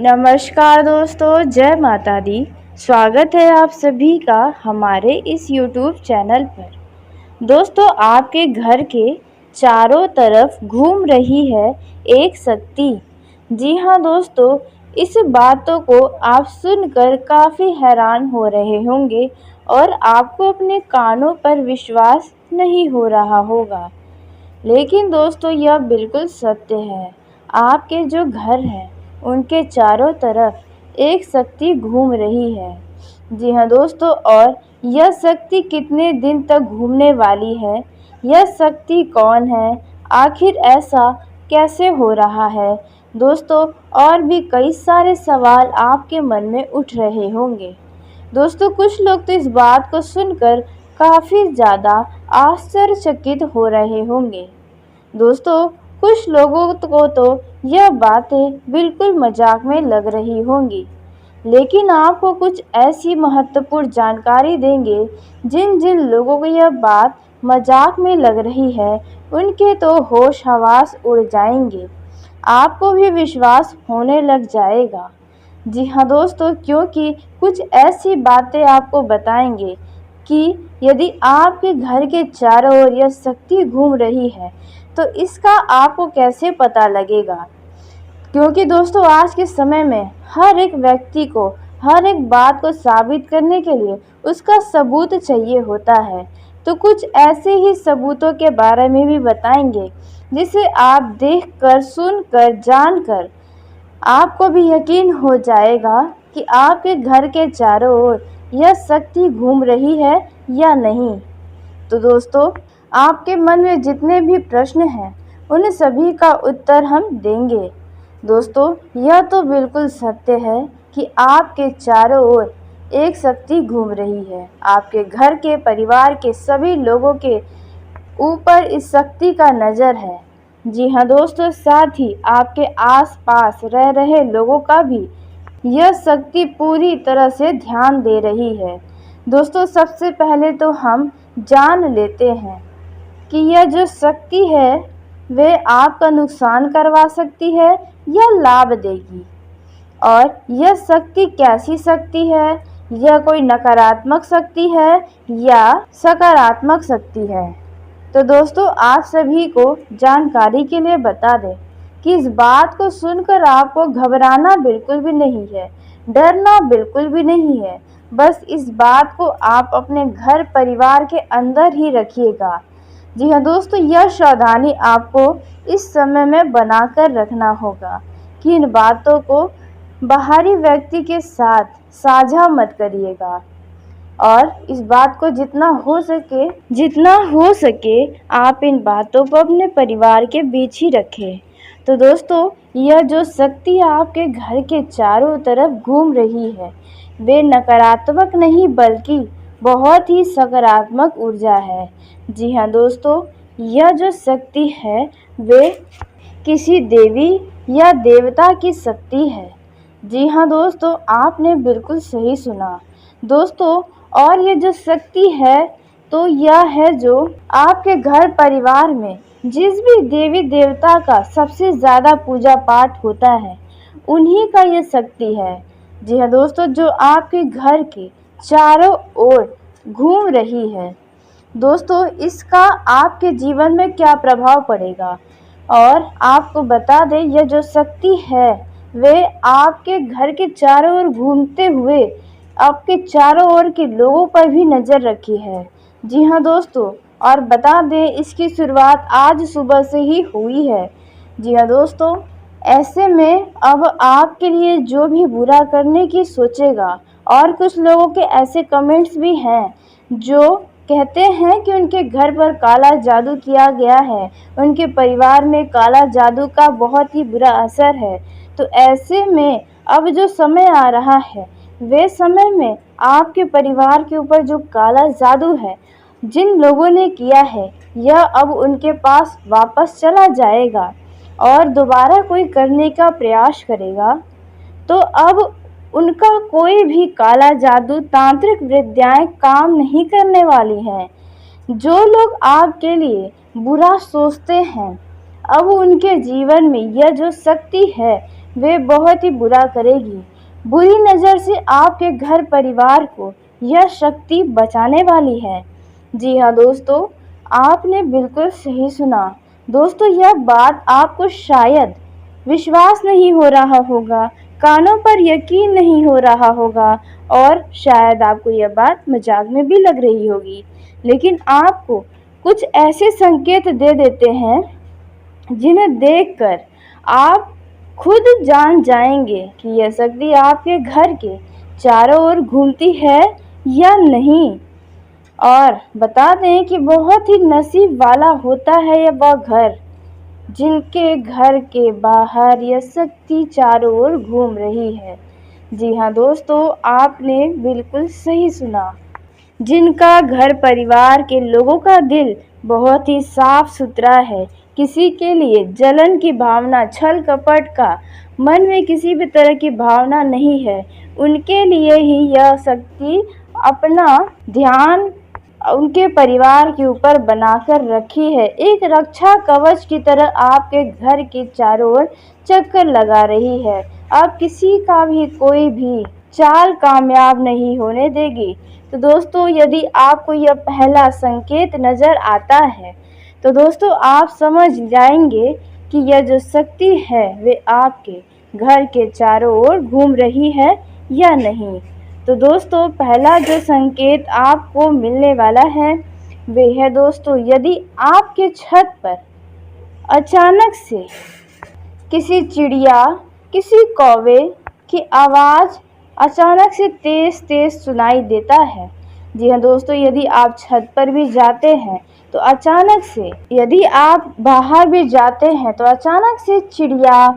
नमस्कार दोस्तों, जय माता दी। स्वागत है आप सभी का हमारे इस YouTube चैनल पर। दोस्तों, आपके घर के चारों तरफ घूम रही है एक शक्ति। जी हाँ दोस्तों, इस बातों को आप सुनकर काफ़ी हैरान हो रहे होंगे और आपको अपने कानों पर विश्वास नहीं हो रहा होगा। लेकिन दोस्तों, यह बिल्कुल सत्य है। आपके जो घर हैं उनके चारों तरफ एक शक्ति घूम रही है। जी हाँ दोस्तों, और यह शक्ति कितने दिन तक घूमने वाली है, यह शक्ति कौन है, आखिर ऐसा कैसे हो रहा है दोस्तों, और भी कई सारे सवाल आपके मन में उठ रहे होंगे। दोस्तों, कुछ लोग तो इस बात को सुनकर काफ़ी ज़्यादा आश्चर्यचकित हो रहे होंगे। दोस्तों, कुछ लोगों को तो यह बातें बिल्कुल मजाक में लग रही होंगी, लेकिन आपको कुछ ऐसी महत्वपूर्ण जानकारी देंगे जिन जिन लोगों को यह बात मजाक में लग रही है उनके तो होश हवास उड़ जाएंगे। आपको भी विश्वास होने लग जाएगा। जी हाँ दोस्तों, क्योंकि कुछ ऐसी बातें आपको बताएंगे कि यदि आपके घर के चारों ओर यह शक्ति घूम रही है तो इसका आपको कैसे पता लगेगा। क्योंकि दोस्तों, आज के समय में हर एक व्यक्ति को हर एक बात को साबित करने के लिए उसका सबूत चाहिए होता है। तो कुछ ऐसे ही सबूतों के बारे में भी बताएंगे जिसे आप देखकर, सुनकर, जानकर आपको भी यकीन हो जाएगा कि आपके घर के चारों ओर यह शक्ति घूम रही है या नहीं। तो दोस्तों, आपके मन में जितने भी प्रश्न हैं उन सभी का उत्तर हम देंगे। दोस्तों, यह तो बिल्कुल सत्य है कि आपके चारों ओर एक शक्ति घूम रही है। आपके घर के परिवार के सभी लोगों के ऊपर इस शक्ति का नज़र है। जी हाँ दोस्तों, साथ ही आपके आसपास रह रहे लोगों का भी यह शक्ति पूरी तरह से ध्यान दे रही है। दोस्तों, सबसे पहले तो हम जान लेते हैं कि यह जो शक्ति है वे आपका नुकसान करवा सकती है या लाभ देगी। और यह शक्ति कैसी शक्ति है, यह कोई नकारात्मक शक्ति है या सकारात्मक शक्ति है। तो दोस्तों, आप सभी को जानकारी के लिए बता दें कि इस बात को सुनकर आपको घबराना बिल्कुल भी नहीं है, डरना बिल्कुल भी नहीं है। बस इस बात को आप अपने घर परिवार के अंदर ही रखिएगा। जी हाँ दोस्तों, यह सावधानी आपको इस समय में बनाकर रखना होगा कि इन बातों को बाहरी व्यक्ति के साथ साझा मत करिएगा और इस बात को जितना हो सके आप इन बातों को अपने परिवार के बीच ही रखें। तो दोस्तों, यह जो शक्ति आपके घर के चारों तरफ घूम रही है वे नकारात्मक नहीं बल्कि बहुत ही सकारात्मक ऊर्जा है। जी हाँ दोस्तों, यह जो शक्ति है वे किसी देवी या देवता की शक्ति है। जी हाँ दोस्तों, आपने बिल्कुल सही सुना दोस्तों। और ये जो शक्ति है तो यह है जो आपके घर परिवार में जिस भी देवी देवता का सबसे ज़्यादा पूजा पाठ होता है उन्हीं का ये शक्ति है। जी हाँ दोस्तों, जो आपके घर के चारों ओर घूम रही है। दोस्तों, इसका आपके जीवन में क्या प्रभाव पड़ेगा और आपको बता दें, यह जो शक्ति है वे आपके घर के चारों ओर घूमते हुए आपके चारों ओर के लोगों पर भी नज़र रखी है। जी हाँ दोस्तों, और बता दें इसकी शुरुआत आज सुबह से ही हुई है। जी हाँ दोस्तों, ऐसे में अब आपके लिए जो भी बुरा करने की सोचेगा, और कुछ लोगों के ऐसे कमेंट्स भी हैं जो कहते हैं कि उनके घर पर काला जादू किया गया है, उनके परिवार में काला जादू का बहुत ही बुरा असर है। तो ऐसे में अब जो समय आ रहा है वे समय में आपके परिवार के ऊपर जो काला जादू है जिन लोगों ने किया है यह अब उनके पास वापस चला जाएगा और दोबारा कोई करने का प्रयास करेगा तो अब उनका कोई भी काला जादू, तांत्रिक विद्याएं काम नहीं करने वाली हैं। जो लोग आपके लिए बुरा सोचते हैं अब उनके जीवन में यह जो शक्ति है वे बहुत ही बुरा करेगी। बुरी नज़र से आपके घर परिवार को यह शक्ति बचाने वाली है। जी हाँ दोस्तों, आपने बिल्कुल सही सुना। दोस्तों, यह बात आपको शायद विश्वास नहीं हो रहा होगा, कानों पर यकीन नहीं हो रहा होगा और शायद आपको यह बात मजाक में भी लग रही होगी, लेकिन आपको कुछ ऐसे संकेत दे देते हैं जिन्हें देखकर आप खुद जान जाएंगे कि यह शक्ति आपके घर के चारों ओर घूमती है या नहीं। और बता दें कि बहुत ही नसीब वाला होता है यह वह घर जिनके घर के बाहर यह शक्ति चारों ओर घूम रही है। जी हाँ दोस्तों, आपने बिल्कुल सही सुना। जिनका घर परिवार के लोगों का दिल बहुत ही साफ सुथरा है, किसी के लिए जलन की भावना, छल कपट का मन में किसी भी तरह की भावना नहीं है, उनके लिए ही यह शक्ति अपना ध्यान उनके परिवार के ऊपर बनाकर रखी है। एक रक्षा कवच की तरह आपके घर के चारों ओर चक्कर लगा रही है। अब किसी का भी कोई भी चाल कामयाब नहीं होने देगी। तो दोस्तों, यदि आपको यह पहला संकेत नज़र आता है तो दोस्तों आप समझ जाएंगे कि यह जो शक्ति है वे आपके घर के चारों ओर घूम रही है या नहीं। तो दोस्तों, पहला जो संकेत आपको मिलने वाला है वे है दोस्तों, यदि आपके छत पर अचानक से किसी चिड़िया, किसी कौवे की आवाज़ अचानक से तेज़ तेज़ सुनाई देता है। जी हाँ दोस्तों, यदि आप छत पर भी जाते हैं तो अचानक से, यदि आप बाहर भी जाते हैं तो अचानक से चिड़िया,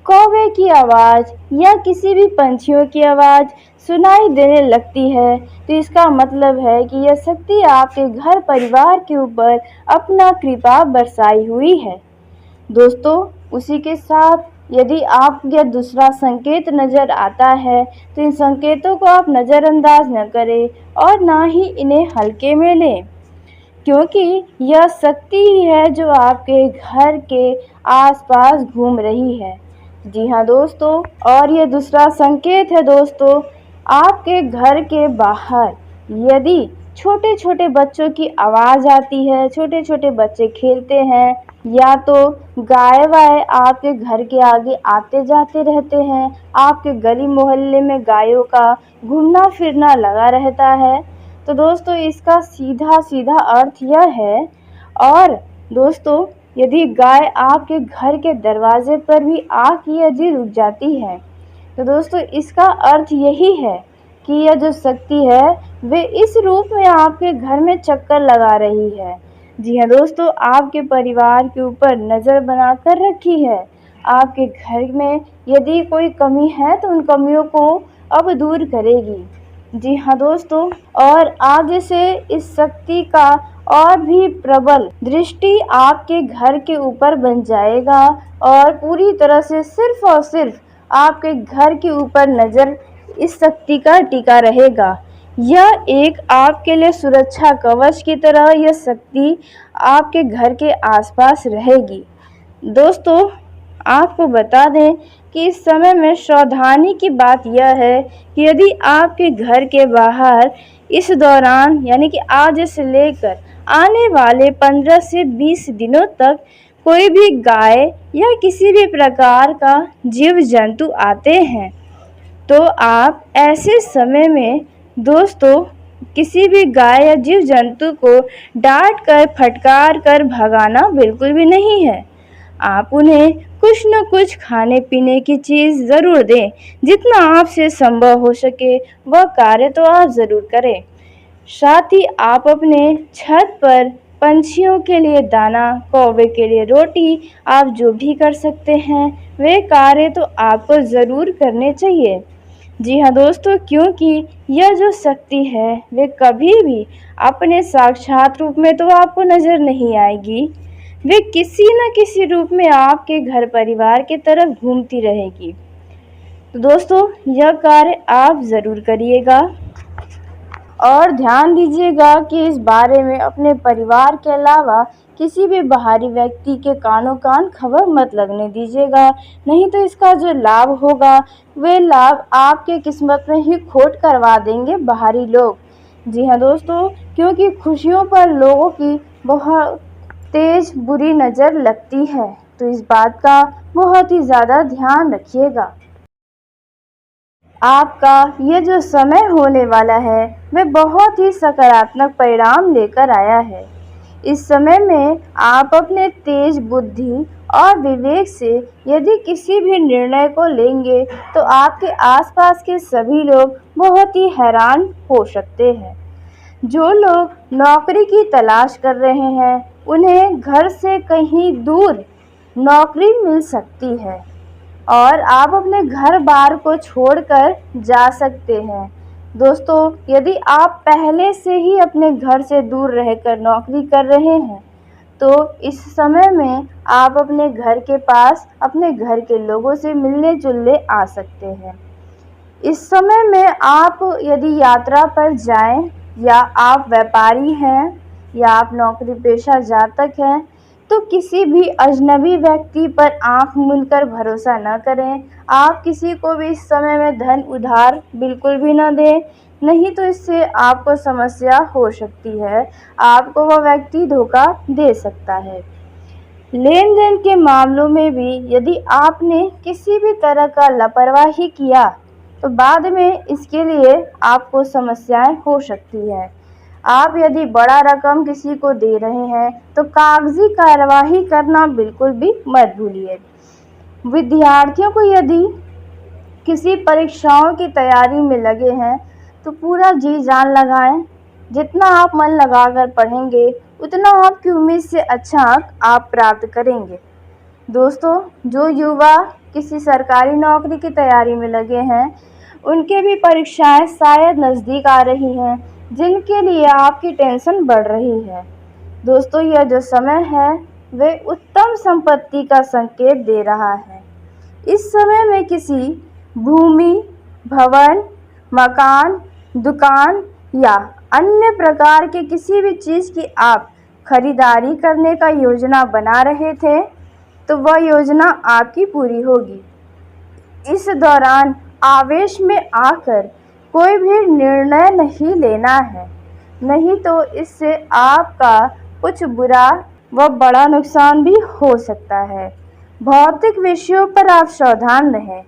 कौवे की आवाज़ या किसी भी पंछियों की आवाज़ सुनाई देने लगती है, तो इसका मतलब है कि यह शक्ति आपके घर परिवार के ऊपर अपना कृपा बरसाई हुई है। दोस्तों, उसी के साथ यदि आप यह दूसरा संकेत नज़र आता है तो इन संकेतों को आप नज़रअंदाज न करें और ना ही इन्हें हल्के में लें, क्योंकि यह शक्ति ही है जो आपके घर के आसपास घूम रही है। जी हाँ दोस्तों, और यह दूसरा संकेत है दोस्तों, आपके घर के बाहर यदि छोटे छोटे बच्चों की आवाज़ आती है, छोटे छोटे बच्चे खेलते हैं या तो गाय वाय आपके घर के आगे आते जाते रहते हैं, आपके गली मोहल्ले में गायों का घूमना फिरना लगा रहता है, तो दोस्तों इसका सीधा सीधा अर्थ यह है। और दोस्तों, यदि गाय आपके घर के दरवाजे पर भी आके यदि रुक जाती है तो दोस्तों इसका अर्थ यही है कि यह जो शक्ति है वे इस रूप में आपके घर में चक्कर लगा रही है। जी हाँ दोस्तों, आपके परिवार के ऊपर नज़र बनाकर रखी है। आपके घर में यदि कोई कमी है तो उन कमियों को अब दूर करेगी। जी हाँ दोस्तों, और आगे से इस शक्ति का और भी प्रबल दृष्टि आपके घर के ऊपर बन जाएगा और पूरी तरह से सिर्फ और सिर्फ आपके घर के ऊपर नज़र इस शक्ति का टिका रहेगा। यह एक आपके लिए सुरक्षा कवच की तरह यह शक्ति आपके घर के आसपास रहेगी। दोस्तों, आपको बता दें कि इस समय में सावधानी की बात यह है कि यदि आपके घर के बाहर इस दौरान यानी कि आज से लेकर आने वाले 15 से 20 दिनों तक कोई भी गाय या किसी भी प्रकार का जीव जंतु आते हैं तो आप ऐसे समय में दोस्तों किसी भी गाय या जीव जंतु को डांट कर फटकार कर भगाना बिल्कुल भी नहीं है। आप उन्हें कुछ न कुछ खाने पीने की चीज़ ज़रूर दें। जितना आपसे संभव हो सके वह कार्य तो आप ज़रूर करें। साथ ही आप अपने छत पर पंछियों के लिए दाना, कौवे के लिए रोटी, आप जो भी कर सकते हैं वे कार्य तो आपको ज़रूर करने चाहिए। जी हाँ दोस्तों, क्योंकि यह जो शक्ति है वे कभी भी अपने साक्षात रूप में तो आपको नज़र नहीं आएगी, वे किसी न किसी रूप में आपके घर परिवार की तरफ घूमती रहेगी। तो दोस्तों, यह कार्य आप ज़रूर करिएगा और ध्यान दीजिएगा कि इस बारे में अपने परिवार के अलावा किसी भी बाहरी व्यक्ति के कानों कान खबर मत लगने दीजिएगा, नहीं तो इसका जो लाभ होगा वे लाभ आपके किस्मत में ही खोट करवा देंगे बाहरी लोग। जी हाँ दोस्तों, क्योंकि खुशियों पर लोगों की बहुत तेज बुरी नज़र लगती है, तो इस बात का बहुत ही ज़्यादा ध्यान रखिएगा। आपका ये जो समय होने वाला है वह बहुत ही सकारात्मक परिणाम लेकर आया है। इस समय में आप अपने तेज बुद्धि और विवेक से यदि किसी भी निर्णय को लेंगे तो आपके आसपास के सभी लोग बहुत ही हैरान हो सकते हैं। जो लोग नौकरी की तलाश कर रहे हैं उन्हें घर से कहीं दूर नौकरी मिल सकती है और आप अपने घर बार को छोड़कर जा सकते हैं। दोस्तों, यदि आप पहले से ही अपने घर से दूर रहकर नौकरी कर रहे हैं तो इस समय में आप अपने घर के पास अपने घर के लोगों से मिलने जुलने आ सकते हैं। इस समय में आप यदि यात्रा पर जाएं या आप व्यापारी हैं या आप नौकरी पेशा जातक हैं तो किसी भी अजनबी व्यक्ति पर आंख मूंदकर भरोसा न करें। आप किसी को भी इस समय में धन उधार बिल्कुल भी न दें, नहीं तो इससे आपको समस्या हो सकती है, आपको वह व्यक्ति धोखा दे सकता है। लेन देन के मामलों में भी यदि आपने किसी भी तरह का लापरवाही किया तो बाद में इसके लिए आपको समस्याएं हो सकती है। आप यदि बड़ा रकम किसी को दे रहे हैं तो कागजी कार्यवाही करना बिल्कुल भी मत भूलिए। विद्यार्थियों को यदि किसी परीक्षाओं की तैयारी में लगे हैं तो पूरा जी जान लगाएं। जितना आप मन लगाकर पढ़ेंगे उतना आपकी उम्मीद से अच्छा अंक आप प्राप्त करेंगे। दोस्तों, जो युवा किसी सरकारी नौकरी की तैयारी में लगे हैं उनके भी परीक्षाएं शायद नज़दीक आ रही हैं, जिनके लिए आपकी टेंशन बढ़ रही है। दोस्तों, यह जो समय है वह उत्तम संपत्ति का संकेत दे रहा है। इस समय में किसी भूमि, भवन, मकान, दुकान या अन्य प्रकार के किसी भी चीज़ की आप खरीदारी करने का योजना बना रहे थे तो वह योजना आपकी पूरी होगी। इस दौरान आवेश में आकर कोई भी निर्णय नहीं लेना है, नहीं तो इससे आपका कुछ बुरा व बड़ा नुकसान भी हो सकता है। भौतिक विषयों पर आप सावधान रहें।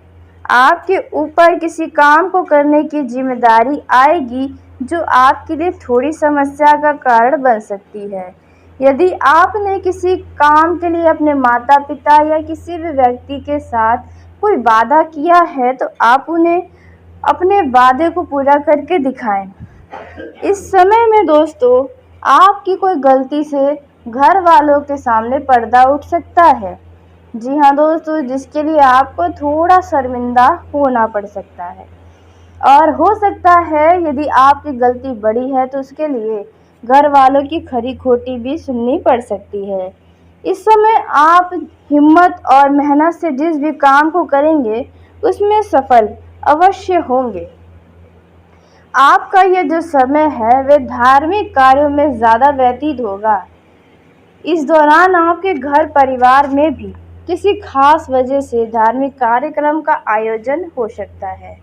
आपके ऊपर किसी काम को करने की जिम्मेदारी आएगी जो आपके लिए थोड़ी समस्या का कारण बन सकती है। यदि आपने किसी काम के लिए अपने माता पिता या किसी भी व्यक्ति के साथ कोई वादा किया है तो आप उन्हें अपने वादे को पूरा करके दिखाएं। इस समय में दोस्तों, आपकी कोई गलती से घर वालों के सामने पर्दा उठ सकता है। जी हाँ दोस्तों, जिसके लिए आपको थोड़ा शर्मिंदा होना पड़ सकता है और हो सकता है यदि आपकी गलती बड़ी है तो उसके लिए घर वालों की खरी खोटी भी सुननी पड़ सकती है। इस समय आप हिम्मत और मेहनत से जिस भी काम को करेंगे उसमें सफल अवश्य होंगे। आपका यह जो समय है वह धार्मिक कार्यों में ज़्यादा व्यतीत होगा। इस दौरान आपके घर परिवार में भी किसी खास वजह से धार्मिक कार्यक्रम का आयोजन हो सकता है।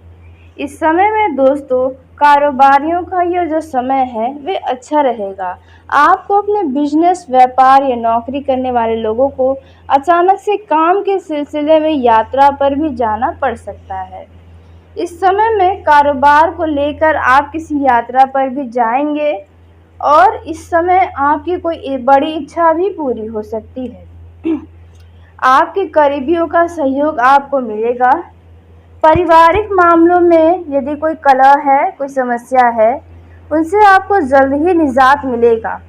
इस समय में दोस्तों, कारोबारियों का यह जो समय है वह अच्छा रहेगा। आपको अपने बिजनेस, व्यापार या नौकरी करने वाले लोगों को अचानक से काम के सिलसिले में यात्रा पर भी जाना पड़ सकता है। इस समय में कारोबार को लेकर आप किसी यात्रा पर भी जाएंगे और इस समय आपकी कोई बड़ी इच्छा भी पूरी हो सकती है। आपके करीबियों का सहयोग आपको मिलेगा। पारिवारिक मामलों में यदि कोई कलह है, कोई समस्या है, उनसे आपको जल्द ही निजात मिलेगा।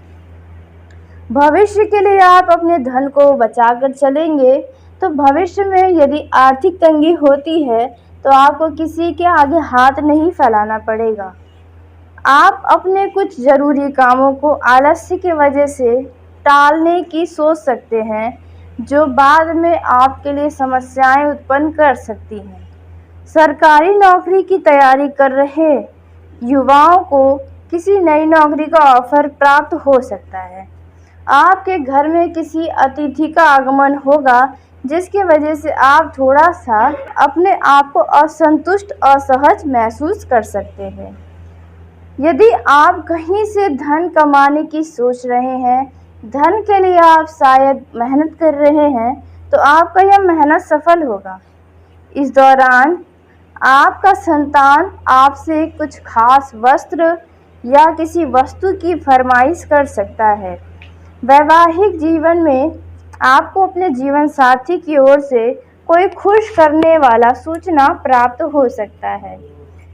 भविष्य के लिए आप अपने धन को बचाकर चलेंगे तो भविष्य में यदि आर्थिक तंगी होती है तो आपको किसी के आगे हाथ नहीं फैलाना पड़ेगा। आप अपने कुछ ज़रूरी कामों को आलस्य की वजह से टालने की सोच सकते हैं जो बाद में आपके लिए समस्याएं उत्पन्न कर सकती हैं। सरकारी नौकरी की तैयारी कर रहे युवाओं को किसी नई नौकरी का ऑफर प्राप्त हो सकता है। आपके घर में किसी अतिथि का आगमन होगा, जिसकी वजह से आप थोड़ा-सा अपने आप को असंतुष्ट, असहज महसूस कर सकते हैं। यदि आप कहीं से धन कमाने की सोच रहे हैं, धन के लिए आप शायद मेहनत कर रहे हैं, तो आपका यह मेहनत सफल होगा। इस दौरान आपका संतान आपसे कुछ खास वस्त्र या किसी वस्तु की फरमाइश कर सकता है। वैवाहिक जीवन में आपको अपने जीवन साथी की ओर से कोई खुश करने वाला सूचना प्राप्त हो सकता है।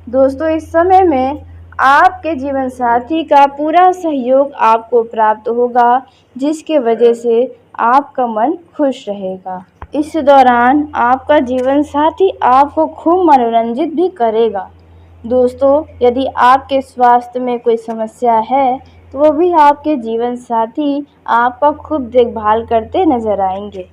दोस्तों, इस समय में आपके जीवन साथी का पूरा सहयोग आपको प्राप्त होगा, जिसके वजह से आपका मन खुश रहेगा। इस दौरान आपका जीवन साथी आपको खूब मनोरंजित भी करेगा। दोस्तों, यदि आपके स्वास्थ्य में कोई समस्या है, तो वो भी आपके जीवन साथी आपका खूब देखभाल करते नजर आएंगे।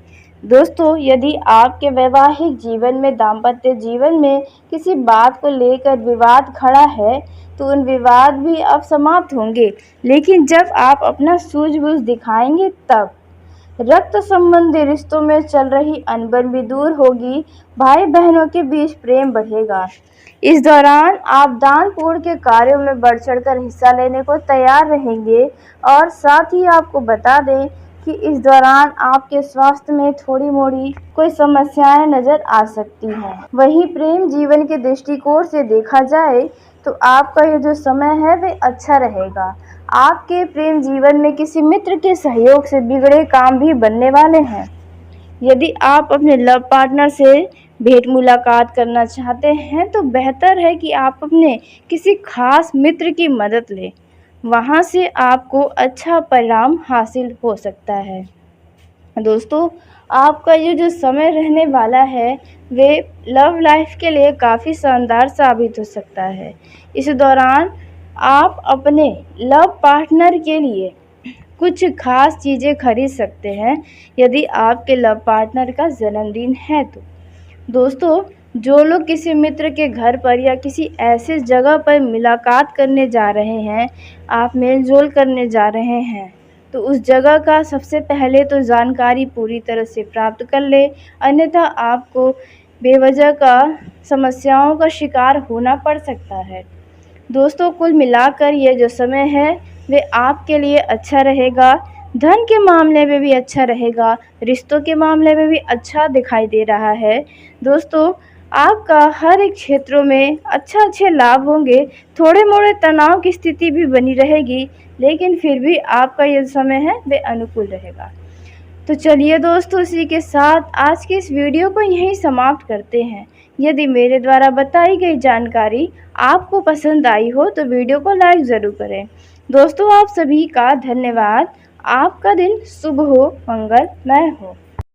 दोस्तों, यदि आपके वैवाहिक जीवन में, दाम्पत्य जीवन में किसी बात को लेकर विवाद खड़ा है, तो उन विवाद भी अब समाप्त होंगे, लेकिन जब आप अपना सूझबूझ दिखाएंगे तब। रक्त संबंधी रिश्तों में चल रही अनबन भी दूर होगी, भाई बहनों के बीच प्रेम बढ़ेगा। इस दौरान आप दान पुण्य के कार्यों में बढ़ चढ़कर हिस्सा लेने को तैयार रहेंगे। और साथ ही आपको बता दें कि इस दौरान आपके स्वास्थ्य में थोड़ी मोड़ी कोई समस्याएं नजर आ सकती हैं। वहीं प्रेम जीवन के दृष्टिकोण से देखा जाए तो आपका ये जो समय है वे अच्छा रहेगा। आपके प्रेम जीवन में किसी मित्र के सहयोग से बिगड़े काम भी बनने वाले हैं। यदि आप अपने लव पार्टनर से भेंट मुलाकात करना चाहते हैं, तो बेहतर है कि आप अपने किसी खास मित्र की मदद लें। वहां से आपको अच्छा परिणाम हासिल हो सकता है। दोस्तों, आपका ये जो समय रहने वाला है वे लव लाइफ के लिए काफ़ी शानदार साबित हो सकता है। इस दौरान आप अपने लव पार्टनर के लिए कुछ खास चीज़ें खरीद सकते हैं, यदि आपके लव पार्टनर का जन्मदिन है तो। दोस्तों, जो लोग किसी मित्र के घर पर या किसी ऐसी जगह पर मुलाकात करने जा रहे हैं, आप मेल-जोल करने जा रहे हैं, तो उस जगह का सबसे पहले तो जानकारी पूरी तरह से प्राप्त कर लें, अन्यथा आपको बेवजह का समस्याओं का शिकार होना पड़ सकता है। दोस्तों, कुल मिलाकर ये जो समय है वे आपके लिए अच्छा रहेगा। धन के मामले में भी अच्छा रहेगा, रिश्तों के मामले में भी अच्छा दिखाई दे रहा है। दोस्तों, आपका हर एक क्षेत्रों में अच्छे लाभ होंगे। थोड़े मोड़े तनाव की स्थिति भी बनी रहेगी, लेकिन फिर भी आपका ये समय है वे अनुकूल रहेगा। तो चलिए दोस्तों, इसी के साथ आज की इस वीडियो को यहीं समाप्त करते हैं। यदि मेरे द्वारा बताई गई जानकारी आपको पसंद आई हो तो वीडियो को लाइक ज़रूर करें। दोस्तों, आप सभी का धन्यवाद। आपका दिन शुभ हो, मंगलमय हो।